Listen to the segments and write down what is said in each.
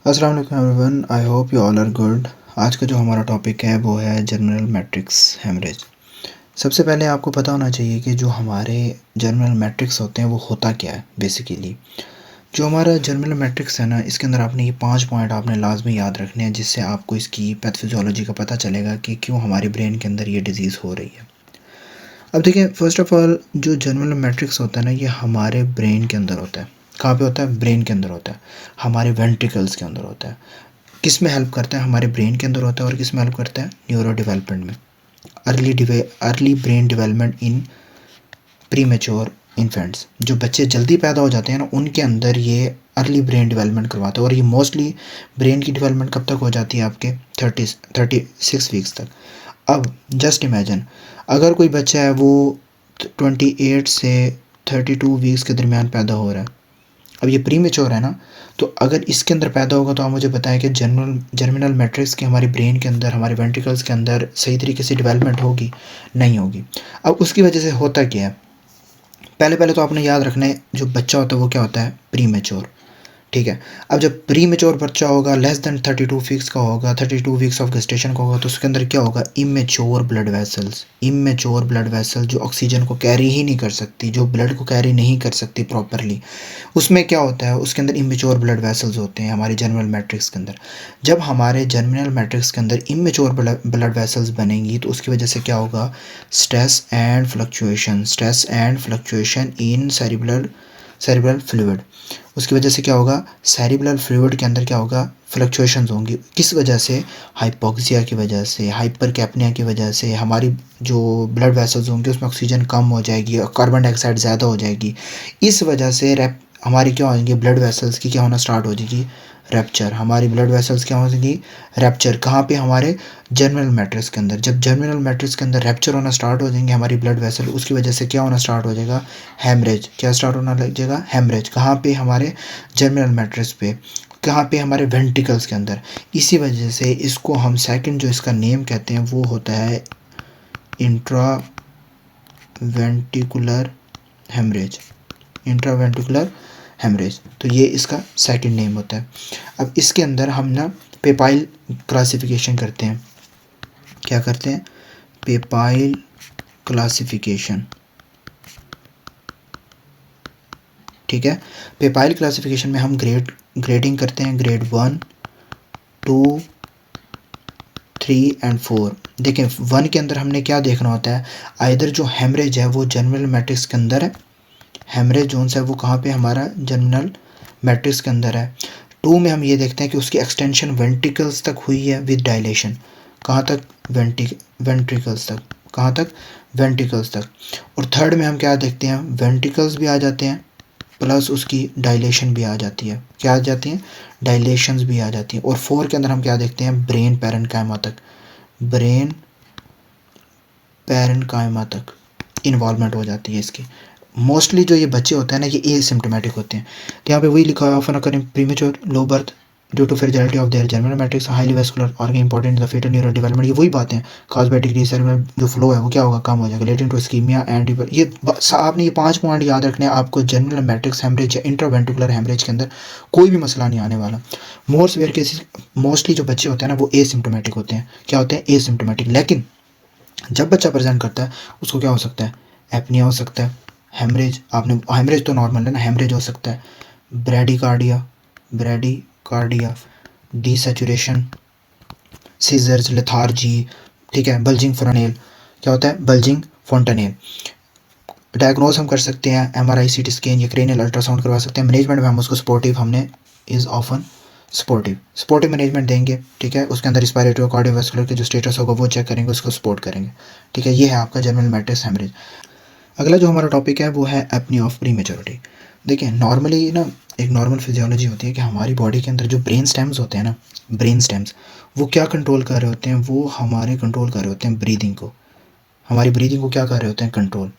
अस्सलाम वालेकुम everyone, I hope you all are good. आज का जो हमारा टॉपिक है वो है जर्मिनल मैट्रिक्स हेमरेज। सबसे पहले आपको पता होना चाहिए कि जो हमारे जर्मिनल मैट्रिक्स होते हैं वो होता क्या है। बेसिकली जो हमारा जर्मिनल मैट्रिक्स है ना, इसके अंदर आपने ये 5 पॉइंट आपने लाजमी याद रखने हैं, जिससे आपको इसकी पैथोफिजियोलॉजी का पता चलेगा कि क्यों हमारे ब्रेन के अंदर ये डिज़ीज़ हो रही है। अब देखिए, फ़र्स्ट ऑफ़ ऑल जो जर्मिनल मैट्रिक्स होता है ना, ये हमारे ब्रेन के अंदर होता है। कहाँ पे होता है? ब्रेन के अंदर होता है, हमारे वेंट्रिकल्स के अंदर होता है। किस में हेल्प करता है? हमारे ब्रेन के अंदर होता है। और किस में हेल्प करता है? न्यूरो डेवलपमेंट में, early brain development in premature infants. जो बच्चे जल्दी पैदा हो जाते हैं ना, उनके अंदर ये अर्ली ब्रेन डेवलपमेंट करवाता है। और ये मोस्टली ब्रेन की डेवलपमेंट कब तक हो जाती है? आपके 36 वीक्स तक। अब जस्ट इमेजिन, अगर कोई बच्चा है वो 28 से 32 वीक्स के दरमियान पैदा हो रहा है, अब ये प्रीमेच्योर है ना, तो अगर इसके अंदर पैदा होगा तो आप मुझे बताएं कि जर्मिनल मैट्रिक्स की हमारे ब्रेन के अंदर, हमारे वेंट्रिकल्स के अंदर सही तरीके से डेवलपमेंट होगी? नहीं होगी। अब उसकी वजह से होता क्या है? पहले तो आपने याद रखना है, जो बच्चा होता है वो क्या होता है? प्रीमेच्योर। ठीक है। अब जब प्री मेच्योर बच्चा होगा, लेस देन 32 वीक्स का होगा, 32 वीक्स ऑफ गेस्टेशन का होगा, तो उसके अंदर क्या होगा? Immature blood vessels. Immature blood vessel जो ऑक्सीजन को कैरी ही नहीं कर सकती, जो ब्लड को कैरी नहीं कर सकती प्रॉपरली, उसमें क्या होता है? उसके अंदर इमेच्योर ब्लड वेसल्स होते हैं हमारे जर्मिनल मैट्रिक्स के अंदर। जब हमारे जर्मिनल मैट्रिक्स के अंदर इमेच्योर ब्लड वेसल्स बनेंगी तो उसकी वजह से क्या होगा? Stress and fluctuation in cerebral fluid. उसकी वजह से क्या होगा? सेरिब्रल फ्लूइड के अंदर क्या होगा? फ्लक्चुएशंस होंगी। किस वजह से? हाइपोक्सिया की वजह से, हाइपरकैप्निया की वजह से। हमारी जो ब्लड वेसल्स होंगे उसमें ऑक्सीजन कम हो जाएगी और कार्बन डाइऑक्साइड ज़्यादा हो जाएगी। इस वजह से हमारी क्या होंगी? ब्लड वेसल्स की क्या होना स्टार्ट हो जाएगी? रैप्चर। हमारी ब्लड वेसल्स क्या हो जाएगी? रैप्चर। कहाँ पे? हमारे जर्मिनल मैट्रिक्स के अंदर। जब जर्मिनल मैट्रिक्स के अंदर रैप्चर होना स्टार्ट हो जाएंगे हमारी ब्लड वेसल, उसकी वजह से क्या होना स्टार्ट हो जाएगा? हेमरेज। क्या स्टार्ट होना लग जाएगा? हेमरेज। कहाँ पे? हमारे जर्मिनल मैट्रिक्स पे। कहाँ पे? हमारे वेंट्रिकल्स के अंदर। इसी वजह से इसको हम सेकंड जो इसका नेम कहते हैं वो होता है intra ventricular haemorrhage. Intraventricular haemorrhage, तो ये इसका सेकंड नेम होता है। अब इसके अंदर हम ना पेपाइल क्लासिफिकेशन करते हैं। क्या करते हैं? पेपाइल क्लासिफिकेशन। ठीक है। पेपाइल क्लासिफिकेशन में हम ग्रेडिंग करते हैं, ग्रेड 1, 2, 3 एंड 4। देखें, 1 के अंदर हमने क्या देखना होता है? आइदर जो हेमरेज है वो जर्मिनल मैट्रिक्स के अंदर है, हेमरेज जोन है वो कहाँ पे? हमारा जर्मिनल मैट्रिक्स के अंदर है। 2 में हम ये देखते हैं कि उसकी एक्सटेंशन वेंट्रिकल्स तक हुई है विद डायलेशन। कहाँ तक? वेंट्रिकल्स तक। कहाँ तक? वेंट्रिकल्स तक। और थर्ड में हम क्या देखते हैं? वेंट्रिकल्स भी आ जाते हैं प्लस उसकी डायलेशन भी आ जाती है। क्या आ जाती हैं? डायलेशंस भी आ जाती हैं। और 4 के अंदर हम क्या देखते हैं? ब्रेन पैरेन्काइमा तक। ब्रेन पैरेन्काइमा तक इन्वॉल्वमेंट हो जाती है इसकी। मोस्टली जो ये बच्चे होते हैं ना, ये एसिम्प्टोमेटिक होते हैं। तो यहाँ पे वही लिखा है, often occurring premature low birth due to fragility of their germinal matrix, highly vascular organ important in the fetal neuro development. ये वही बातें, कॉज बाय डिक्रीज सेरिब्रल जो फ्लो है वो क्या होगा? कम हो जाएगा, लीडिंग टू इस्कीमिया एंड ये आपने ये 5 पॉइंट याद रखने हैं आपको। जर्मिनल मैट्रिक्स हेमरेज या इंट्रावेंट्रिकुलर हेमरेज के अंदर कोई भी मसला नहीं आने वाला। मोर सीवियर केसेस, मोस्टली जो बच्चे होते हैं ना वो एसिम्प्टोमेटिक होते हैं। क्या होते हैं? एसिम्प्टोमेटिक। लेकिन जब बच्चा प्रेजेंट करता है उसको क्या हो सकता है? एपनिया हो सकता है, हेमरेज। आपने हेमरेज तो नॉर्मल है ना, हेमरेज हो सकता है, ब्रैडीकार्डिया, डीसैचुरेशन, सीजर्स, लेथार्जी। ठीक है। Bulging fontanelle. क्या होता है? बल्जिंग फोंटानेल। डायग्नोज हम कर सकते हैं एमआरआई, सीटी स्कैन या क्रेनियल अल्ट्रासाउंड करवा सकते हैं। मैनेजमेंट में हम उसको सपोर्टिव, हमने इज़ ऑफन सपोर्टिव मैनेजमेंट देंगे। ठीक है। उसके अंदर रिस्पायरेटरी और कार्डियोवास्कुलर के जो स्टेटस होगा वो चेक करेंगे, उसको सपोर्ट करेंगे। ठीक है। ये है आपका जर्मिनल मैट्रिक्स हेमरेज। अगला जो हमारा टॉपिक है वो है एपनी ऑफ प्री मेच्योरिटी। देखिए, नॉर्मली ना एक नॉर्मल फिजियोलॉजी होती है कि हमारी बॉडी के अंदर जो ब्रेन स्टेम्स होते हैं ना, ब्रेन स्टेम्स वो क्या कंट्रोल कर रहे होते हैं? वो हमारे कंट्रोल कर रहे होते हैं ब्रीदिंग को। हमारी ब्रीदिंग को क्या कर रहे होते हैं? कंट्रोल।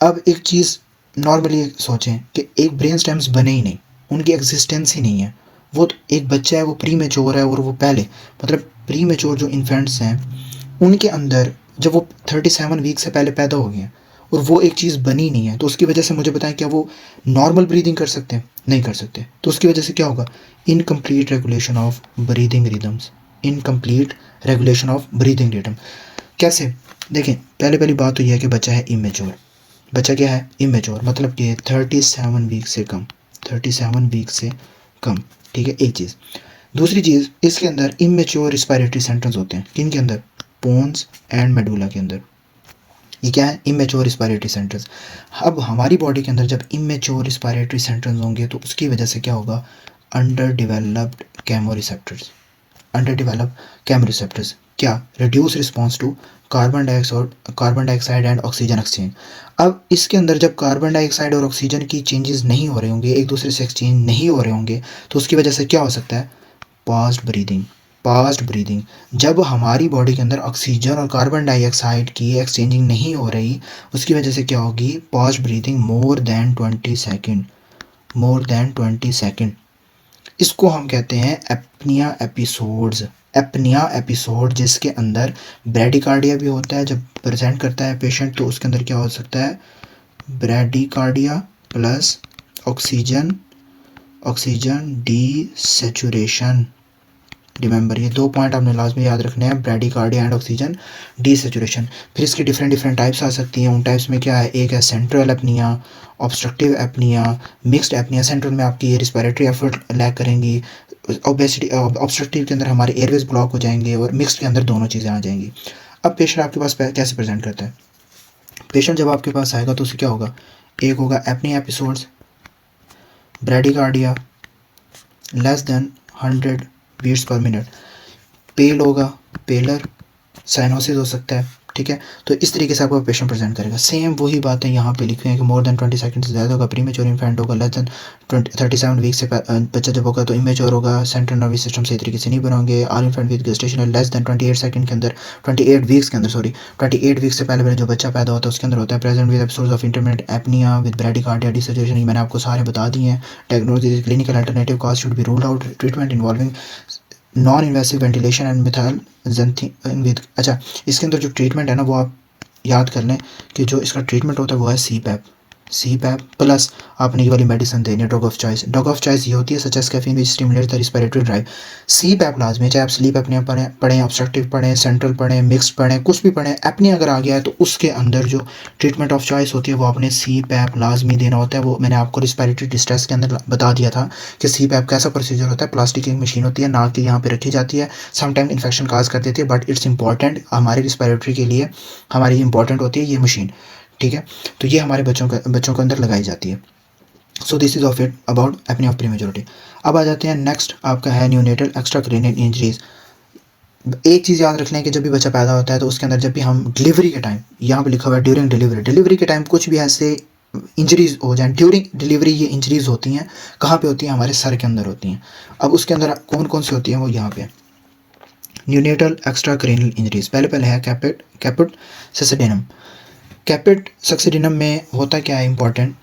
अब एक चीज़ नॉर्मली सोचें कि एक ब्रेन स्टेम्स बने ही नहीं, उनकी एग्जिस्टेंस ही नहीं है। वो तो एक बच्चा है, वो प्री मेच्योर है, और वो पहले मतलब प्री मेच्योर जो इन्फेंट्स हैं उनके अंदर जब वो 37 वीक से पहले पैदा हो गए हैं, और वो एक चीज़ बनी नहीं है, तो उसकी वजह से मुझे बताएं क्या वो नॉर्मल ब्रीदिंग कर सकते हैं? नहीं कर सकते। तो उसकी वजह से क्या होगा? Incomplete regulation of breathing rhythms, incomplete regulation of breathing rhythm. कैसे? देखें, पहली बात तो यह है कि बच्चा है इमेच्योर। बच्चा क्या है? इमेच्योर, मतलब कि 37 वीक से कम, 37 वीक से कम, ठीक है, एक चीज़। दूसरी चीज़, इसके अंदर इमेच्योर रिस्पायरेटरी सेंटर्स होते हैं। किन के अंदर? पोन्स एंड मेडुला के अंदर। ये क्या है? Immature respiratory centres. अब हमारी बॉडी के अंदर जब इमेच्योर रिस्पायरेटरी सेंटर्स होंगे तो उसकी वजह से क्या होगा? Under developed chemoreceptors, under develop chemoreceptors. क्या? Reduce response to carbon dioxide and oxygen exchange. अब इसके अंदर जब कार्बन डाइऑक्साइड और ऑक्सीजन की चेंजेस नहीं हो रहे होंगे, एक दूसरे से एक्सचेंज नहीं हो रहे होंगे, तो उसकी वजह से क्या हो सकता है? Past breathing. पास्ट ब्रीदिंग, जब हमारी बॉडी के अंदर ऑक्सीजन और कार्बन डाइऑक्साइड की एक्सचेंजिंग नहीं हो रही, उसकी वजह से क्या होगी? Past breathing more than 20 second, more than 20 second. इसको हम कहते हैं एपनिया एपिसोड्स। एपनिया एपिसोड, जिसके अंदर ब्रैडिकार्डिया भी होता है। जब प्रेजेंट करता है पेशेंट तो उसके अंदर क्या हो सकता है? Bradycardia plus oxygen, oxygen desaturation. Remember, ये 2 पॉइंट आपने लाजमी याद रखने हैं, ब्रैडिकार्डिया एंड ऑक्सीजन डीसैचुरेशन। फिर इसकी डिफरेंट टाइप्स आ सकती हैं। उन टाइप्स में क्या है? एक है central apnoea, obstructive apnoea, mixed apnoea. Central में आपकी रिस्पिरेटरी एफर्ट लैक करेंगी, ओबेसिटी, ऑब्स्ट्रक्टिव के अंदर हमारे एयरवेज ब्लॉक हो जाएंगे, और मिक्स्ड के अंदर दोनों चीज़ें आ जाएंगी। अब पेशेंट आपके पास कैसे प्रेजेंट करता है? पेशेंट जब आपके पास आएगा तो उसे क्या होगा? एक होगा apnoea episodes, bradycardia less than 100 beats per minute, pale होगा, पेलर, साइनोसिस हो सकता है, ठीक है। तो इस तरीके से आपको पेशेंट प्रेजेंट करेगा। सेम वही बातें यहाँ पे लिखी हैं कि मोर देन 20 सेकंड से ज़्यादा होगा, प्रीमेच्योर इन्फेंट होगा, लेस देन 37 वीक से बच्चा जब होगा तो इमेच्योर होगा, सेंट्रल नर्वस सिस्टम सही तरीके से नहीं बनाओगे, all infant with gestation less than 28 second के अंदर, 28 वीक्स के अंदर, सॉरी 28 वीक से पहले जो बच्चा पैदा होता है उसके अंदर होता है। Present with episodes of intermittent apnoea with bradycardia desaturation, मैंने आपको सारे बता दिए हैं। Diagnosis, clinical alternative cause should be ruled out, treatment involving non invasive ventilation and methylxanthine with. अच्छा, इसके अंदर जो ट्रीटमेंट है ना वो आप याद कर लें कि जो इसका ट्रीटमेंट होता है वो है CPAP, CPAP plus आपने ये वाली मेडिसिन देनी है drug of choice. Drug of choice ये होती है such as caffeine which stimulate the respiratory drive. CPAP लाजमी, चाहे आप स्लीप एपनिया पढ़ें, ऑब्स्ट्रक्टिव पढ़ें, सेंट्रल पढ़ें, मिक्स्ड पढ़ें, कुछ भी पढ़ें, एपनिया अगर आ गया है तो उसके अंदर जो ट्रीटमेंट ऑफ चॉइस होती है वो आपने सी पैप लाजमी देना होता है। वो मैंने आपको रिस्पिरेटरी डिस्ट्रेस के अंदर बता दिया था कि सी पैप कैसा प्रोसीजर होता है। प्लास्टिक की मशीन होती है, नाक के यहाँ पे रखी जाती है, समटाइम इन्फेक्शन काज कर देती है, बट इट्स इंपॉर्टेंट हमारी रिस्पिरेटरी के लिए, हमारी इंपॉर्टेंट होती है ये मशीन, ठीक है। तो ये हमारे बच्चों के अंदर लगाई जाती है। So this is of it about apnoea of prematurity. अब आ जाते हैं नेक्स्ट, आपका है न्यूनेटल एक्स्ट्राक्रैनियल इंजरीज। एक चीज़ याद रख लें कि जब भी बच्चा पैदा होता है तो उसके अंदर जब भी हम डिलीवरी के टाइम, यहाँ पे लिखा हुआ है ड्यूरिंग डिलीवरी, डिलीवरी के टाइम कुछ भी ऐसे इंजरीज हो जाए ड्यूरिंग डिलीवरी, ये इंजरीज होती हैं कहाँ पे होती हैं? हमारे सर के अंदर होती हैं। अब उसके अंदर कौन कौन सी होती हैं वो यहाँ पे, न्यूनेटल एक्स्ट्राक्रैनियल इंजरीज। पहले है कैपिट ससेडेनम। कैपिट सक्सीडिनम में होता क्या है इंपॉर्टेंट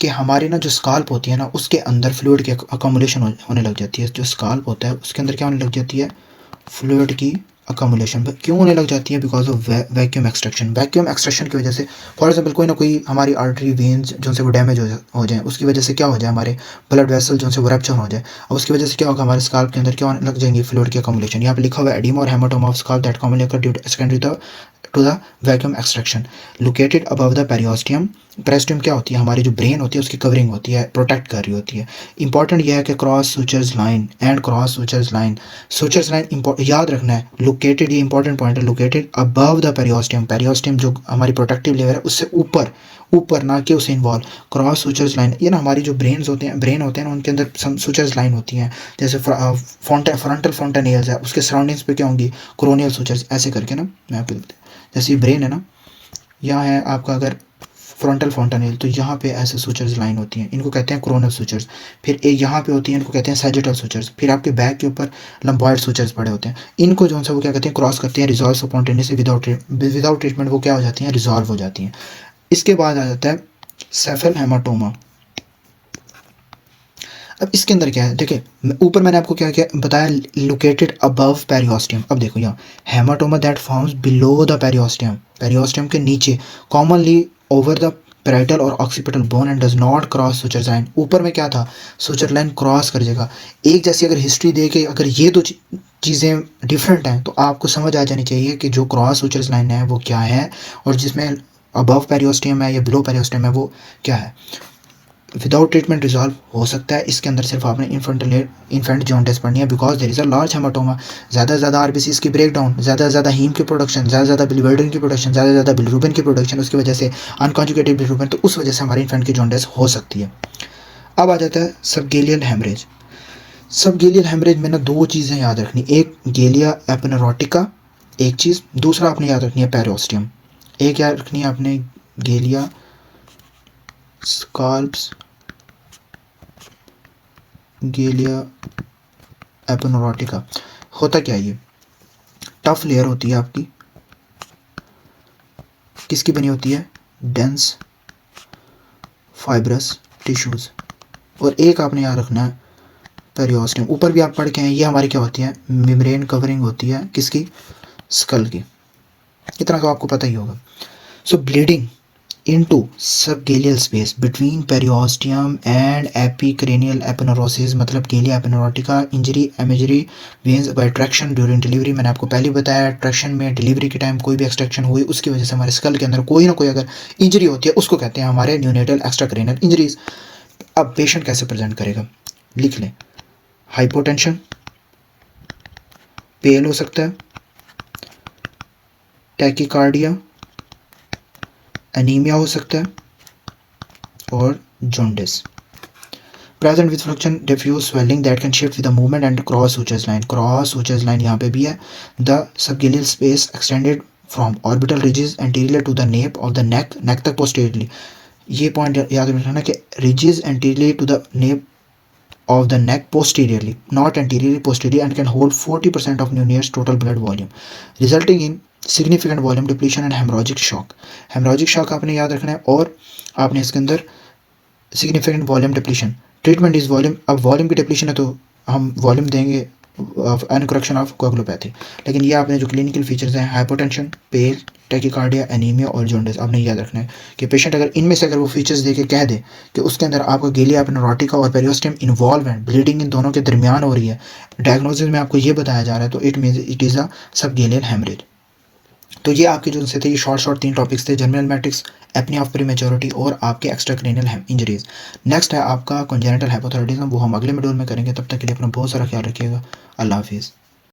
कि हमारी ना जो स्काल्प होती है ना उसके अंदर फ्लूइड की अकोमुलेशन होने लग जाती है। जो स्काल्प होता है उसके अंदर क्या होने लग जाती है? फ्लूइड की अकोमुलेशन। क्यों होने लग जाती है? Because of vacuum extraction. Vacuum extraction की वजह से, फॉर एग्जांपल कोई ना कोई हमारी आर्टरी वेन्स जो से वो डैमेज हो जाए, उसकी वजह से क्या हो जाए? हमारे ब्लड वेसल जो से वो रप्चर हो जाए, और उसकी वजह से क्या होगा? हमारे स्काल्प के अंदर क्या होने लग जाएंगी? फ्लूइड की अकोमुलेशन। यहाँ पे लिखा हुआ है एडिमा और haematoma of scalp that commonly occur due to secondary to the vacuum extraction located above the periosteum। Periosteum क्या होती है? हमारी जो ब्रेन होती है उसकी कवरिंग होती है, प्रोटेक्ट कर रही होती है। इंपॉर्टेंट यह है कि cross sutures line and cross sutures line, sutures line याद रखना है। लोकेटेड, ये इंपॉर्टेंट पॉइंट है, located above the periosteum. Periosteum जो हमारी प्रोटेक्टिव लेयर है उससे ऊपर ना कि उसे इन्वॉल्व। क्रॉस सूचर्स लाइन, ये ना हमारी जो ब्रेन होते हैं ना उनके अंदर सूचर्स लाइन होती हैं, जैसे फ्रंटल फोंटेनियल्स है उसके सराउंडिंग्स पे क्या होंगी? Cranial sutures. ऐसे करके ना मैं आपको, जैसे ब्रेन है ना, यहाँ है आपका अगर फ्रंटल फोंटेनियल, तो यहाँ पे ऐसे सूचर्स लाइन होती हैं, इनको कहते हैं क्रोनल सूचर्स। फिर एक यहाँ पे होती है, इनको कहते हैं सैजिटल सूचर्स। फिर आपके बैक के ऊपर लंबॉइड सूचर्स पड़े होते हैं, इनको जो है वो क्या कहते हैं? क्रॉस करते हैं, रिजॉल्व स्पॉन्टेनियसली विदाउट ट्रीटमेंट वो क्या हो जाती हैं? रिजॉल्व हो जाती हैं। इसके बाद आ जाता है सेफल हेमाटोमा। अब इसके अंदर क्या है? देखिए ऊपर मैंने आपको क्या क्या बताया, लोकेटेड अबव पेरियोस्टियम। अब देखो यहाँ haematoma that forms below the periosteum, periosteum के नीचे, कॉमनली ओवर द पैराइटल और occipital bone and does not cross suture line. ऊपर में क्या था, सुचर लाइन क्रॉस कर जाएगा। एक जैसी अगर हिस्ट्री दे के अगर ये दो चीज़ें डिफरेंट हैं तो आपको समझ आ जानी चाहिए कि जो क्रॉस सुचर लाइन है वो क्या है, और जिसमें अबव पेरियोस्टियम है या बिलो पेरियोस्टियम है वो क्या है। विदाउट ट्रीटमेंट रिजॉल्व हो सकता है। इसके अंदर सिर्फ आपने इन्फेंट जॉन्डिस पढ़नी है, because there is a large haematoma. ज़्यादा से ज़्यादा आरबीसीज की ब्रेक डाउन, ज़्यादा से ज़्यादा हीम की प्रोडक्शन, ज़्यादा से ज़्यादा बिलिवर्डिन की प्रोडक्शन, ज़्यादा से ज़्यादा बिलिरुबिन की प्रोडक्शन, उसकी वजह से अनकॉन्जुगेटेड बिलिरुबिन, तो उस वजह से हमारे इन्फेंट की जॉन्डिस हो सकती है। अब आ जाता है सबगेलियल हेमरेज। सबगेलियल हेमरेज में ना दो चीज़ें याद रखनी, एक गेलिया एपनेरोटिका एक चीज़, दूसरा आपने याद रखनी है पेरियोस्टियम। एक याद रखनी है आपने गेलिया स्काल्प्स, गेलिया एपनेरोटिका। होता क्या है, ये टफ लेयर होती है आपकी, किसकी बनी होती है, डेंस फाइब्रस टिश्यूज़। और एक आपने याद रखना है पेरियोस्टियम। ऊपर भी आप पढ़ के हैं, ये हमारी क्या होती है, मेम्ब्रेन कवरिंग होती है किसकी, स्कल की। इतना तो आपको पता ही होगा। So bleeding into subgaleal space between periosteum and epicranial aponeurosis, मतलब galea aponeurotica injury emissary veins by traction during delivery. मैंने आपको पहले बताया ट्रैक्शन में डिलीवरी के टाइम कोई भी एक्सट्रैक्शन हुई उसकी वजह से हमारे स्कल के अंदर कोई ना कोई अगर इंजरी होती है उसको कहते हैं हमारे न्यूनेटल एक्स्ट्राक्रेनियल इंजरीज। अब पेशेंट कैसे प्रेजेंट करेगा, लिख लें। हाइपोटेंशन, पेल हो सकता है, टैकीकार्डिया, एनीमिया हो सकता है, और jaundice. Present with fluctuation diffuse swelling that can shift with the movement and cross sutures line. Cross sutures line यहाँ पे भी है। The subgaleal space extended from orbital ridges anterior to the nape of the neck, neck तक posteriorly. ये point याद रखना कि ridges anterior to the nape of the neck posteriorly, not anteriorly, posteriorly, and can hold 40% of Meniere's total blood volume, resulting in significant volume depletion and hemorrhagic shock. Hemorrhagic shock आपने याद रखना है, और आपने इसके अंदर significant volume depletion, treatment is volume. अब volume की डिप्लीशन है तो हम वॉल्यूम देंगे एंड करेक्शन ऑफ कोगुलोपैथी। लेकिन ये आपने जो क्लिनिकल फीचर्स हैं, हाइपोटेंशन, पेल, टैकीकार्डिया, एनीमिया और जॉन्डिस, आपने याद रखना है कि पेशेंट अगर इनमें से अगर वो फीचर्स दे के कह दे कि उसके अंदर आपको गेलिया एपनेरोटिका और पेरियोस्टियम इन्वॉल्व है, ब्लीडिंग इन दोनों के दरमियान हो रही है, डायग्नोसिस में आपको ये बताया जा रहा है, तो it means it is a subgaleal haemorrhage. तो ये आपके जो से थे, ये शॉर्ट 3 टॉपिक्स थे, general matrix, apnoea of prematurity और आपके एक्स्ट्राक्रेनियल इंजरीज। नेक्स्ट है आपका कॉन्जेनिटल हाइपोथायराइडिज्म, वो हम अगले मॉड्यूल में करेंगे। तब तक के लिए अपना बहुत सारा ख्याल रखिएगा। अल्लाह हाफिज़।